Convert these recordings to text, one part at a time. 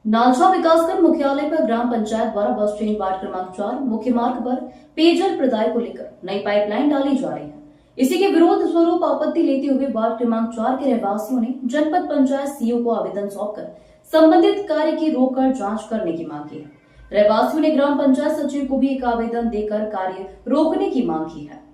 नालछा विकासखंड मुख्यालय पर ग्राम पंचायत द्वारा बस स्टैंड वार्ड क्रमांक 4 मुख्य मार्ग पर पेयजल प्रदाय को लेकर नई पाइपलाइन डाली जा रही है। इसी के विरोध स्वरूप आपत्ति लेते हुए वार्ड क्रमांक 4 के रहवासियों ने जनपद पंचायत सीईओ को आवेदन सौंपकर संबंधित कार्य की रोककर जांच करने की मांग की है। रहवासियों ने ग्राम पंचायत सचिव को भी एक आवेदन देकर कार्य रोकने की मांग की है।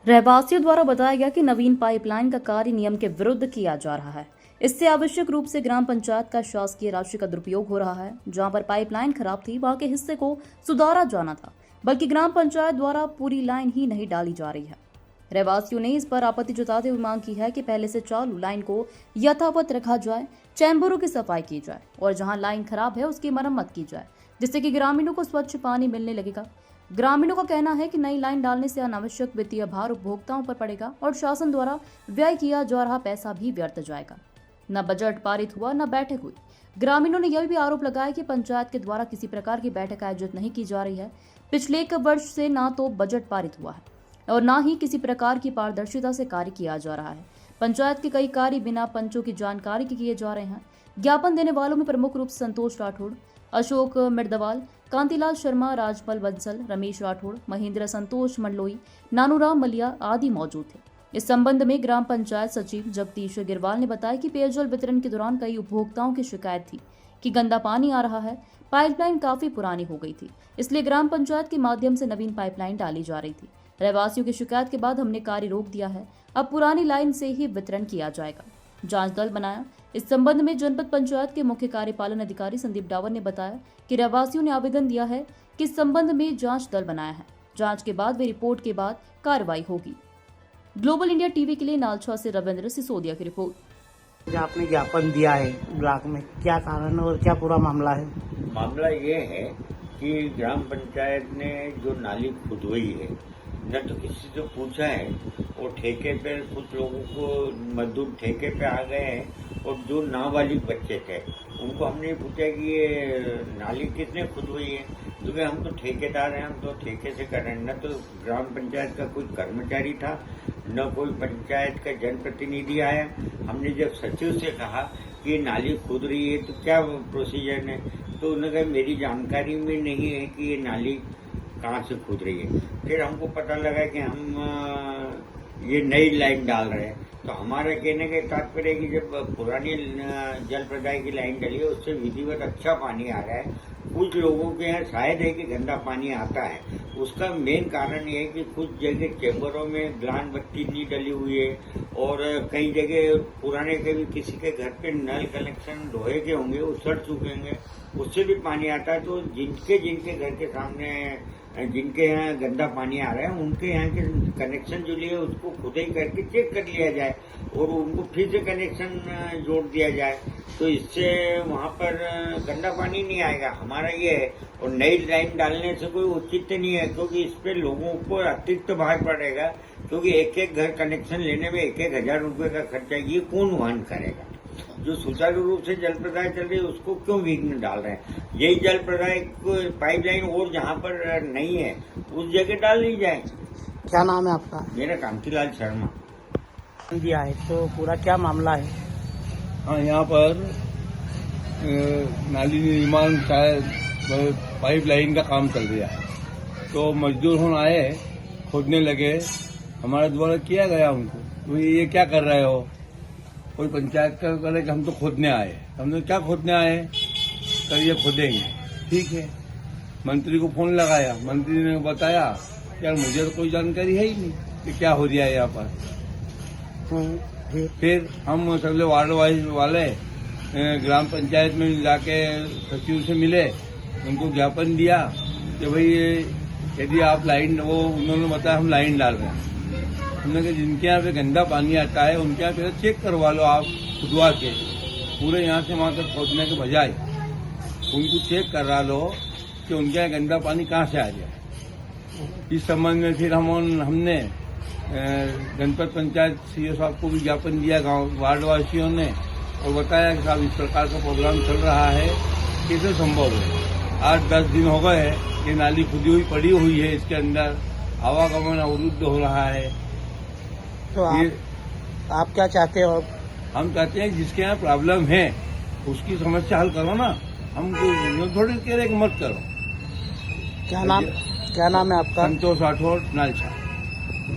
रहवासियों द्वारा बताया गया कि नवीन पाइपलाइन का कार्य नियम के विरुद्ध किया जा रहा है। इससे आवश्यक रूप से ग्राम पंचायत का शासकीय राशि का दुरुपयोग हो रहा है। जहां पर पाइपलाइन खराब थी वहां के हिस्से को सुधारा जाना था, बल्कि ग्राम पंचायत द्वारा पूरी लाइन ही नहीं डाली जा रही है। रहवासियों ने इस पर आपत्ति जताते हुए मांग की है कि पहले से चालू लाइन को यथावत रखा जाए, चैम्बरों की सफाई की जाए और जहां लाइन खराब है उसकी मरम्मत की जाए, जिससे कि ग्रामीणों को स्वच्छ पानी मिलने लगेगा। ग्रामीणों का कहना है कि नई लाइन डालने से अनावश्यक वित्तीय भार उपभोक्ताओं पर पड़ेगा और शासन द्वारा व्यय किया जा रहा पैसा भी व्यर्थ जाएगा। न बजट पारित हुआ, न बैठक हुई। ग्रामीणों ने यह भी आरोप लगाया कि पंचायत के द्वारा किसी प्रकार की बैठक आयोजित नहीं की जा रही है। पिछले 1 वर्ष से न तो बजट पारित हुआ है और न ही किसी प्रकार की पारदर्शिता से कार्य किया जा रहा है। पंचायत के कई कार्य बिना पंचों की जानकारी के किए जा रहे हैं। ज्ञापन देने वालों में प्रमुख रूप से संतोष राठौड़, अशोक मिर्दवाल, कांतिलाल शर्मा, राजपल बंसल, रमेश राठौड़, महेंद्र संतोष मंडलोई, नानूराम मलिया आदि मौजूद थे। इस संबंध में ग्राम पंचायत सचिव जगदीश गिरवाल ने बताया कि पेयजल वितरण के दौरान कई उपभोक्ताओं की शिकायत थी कि गंदा पानी आ रहा है। पाइपलाइन काफी पुरानी हो गई थी, इसलिए ग्राम पंचायत के माध्यम से नवीन पाइपलाइन डाली जा रही थी। रहवासियों की शिकायत के बाद हमने कार्य रोक दिया है। अब पुरानी लाइन से ही वितरण किया जाएगा। जांच दल बनाया। इस संबंध में जनपद पंचायत के मुख्य कार्यपालन अधिकारी संदीप डावर ने बताया कि रहवासियों ने आवेदन दिया है कि इस संबंध में जांच दल बनाया है। जांच के बाद वे रिपोर्ट के बाद कार्रवाई होगी। ग्लोबल इंडिया टीवी के लिए नालछा से रविंद्र सिसोदिया की रिपोर्ट। जो आपने ज्ञापन दिया है ब्लॉक में, क्या कारण और क्या पूरा मामला है? मामला ये है कि ग्राम पंचायत ने जो नाली खुदवाई है, न तो किसी से पूछा है और ठेके पे कुछ लोगों को मजदूर ठेके पे आ गए हैं और जो नाबालिग बच्चे थे उनको हमने पूछा कि ये नाली किसने खुदवाई है, क्योंकि हम तो ठेकेदार हैं, हम तो ठेके से कर रहे हैं। न तो ग्राम पंचायत का कोई कर्मचारी था, न कोई पंचायत का जनप्रतिनिधि आया। हमने जब सचिव से कहा कि ये नाली खुद रही है तो क्या प्रोसीजर है, तो उन्होंने कहा मेरी जानकारी में नहीं है कि ये नाली कहाँ से खुद रही है। फिर हमको पता लगा कि हम ये नई लाइन डाल रहे हैं, तो हमारा कहने का तात्पर्य है कि जब पुरानी जल प्रदाय की लाइन डली है उससे विधिवत अच्छा पानी आ रहा है। कुछ लोगों के यहाँ शायद है कि गंदा पानी आता है, उसका मेन कारण ये है कि कुछ जगह चैम्बरों में ग्लान बत्ती नहीं डली हुई है और कई जगह पुराने कभी किसी के घर पे नल कनेक्शन लोहे के होंगे, वो सड़ चुके होंगे, उससे भी पानी आता है। तो जिनके घर के सामने जिनके यहाँ गंदा पानी आ रहा है उनके यहाँ के कनेक्शन जो लिए उसको खुद ही करके चेक कर लिया जाए और उनको फिर से कनेक्शन जोड़ दिया जाए, तो इससे वहाँ पर गंदा पानी नहीं आएगा। हमारा ये है, और नई लाइन डालने से कोई उचित नहीं है, क्योंकि इस पे लोगों को अतिरिक्त भार पड़ेगा, क्योंकि एक घर कनेक्शन लेने में 1,000 रुपये का खर्चा ये कौन वहन करेगा। जो सुचारू रूप से जल प्रदाय चल रही है उसको क्यों विघ्न डाल रहे हैं? यही जल प्रदाय पाइपलाइन और जहाँ पर नहीं है उस जगह डाल ली जाए। क्या नाम है आपका? मेरा कांतिलाल शर्मा। दिया है तो पूरा क्या मामला है? हाँ, यहाँ पर नाली निर्माण शायद पाइपलाइन का काम चल रहा है, तो मजदूर होने आए, खोदने लगे, हमारे द्वारा किया गया उनको, तो ये क्या कर रहे हो? कोई पंचायत का करे कि हम तो खोदने आए। हमने क्या खोदने आए? तो ये खोदेंगे, ठीक है। मंत्री को फोन लगाया, मंत्री ने बताया यार मुझे तो कोई जानकारी है ही नहीं कि क्या हो रहा है यहाँ पर। फिर हम सगले वार्ड वाइज वाले ग्राम पंचायत में जाके सचिव से मिले, उनको ज्ञापन दिया कि भाई यदि आप लाइन, वो उन्होंने बताया हम लाइन डाल रहे हैं। हमने कहा जिनके यहाँ पे गंदा पानी आता है उनके यहाँ पे चेक करवा लो आप खुदवा के, पूरे यहाँ से वहाँ तक खोदने के बजाय उनको चेक करा लो कि उनके यहाँ गंदा पानी कहाँ से आ गया। इस संबंध में फिर हमने जनपद पंचायत सीईओ साहब को भी ज्ञापन दिया, गांव वार्ड वासियों ने, और बताया कि साहब इस प्रकार का प्रोग्राम चल रहा है, कैसे संभव है? 8-10 दिन हो गए ये नाली खुदी हुई पड़ी हुई है, इसके अंदर आवागमन अवरुद्ध हो रहा है। तो आप क्या चाहते हो? हम चाहते हैं जिसके यहाँ प्रॉब्लम है उसकी समस्या हल करो ना। हम थोड़ी कह रहे कि मत करो। क्या नाम है आपका? संतोष राठौर नालछा।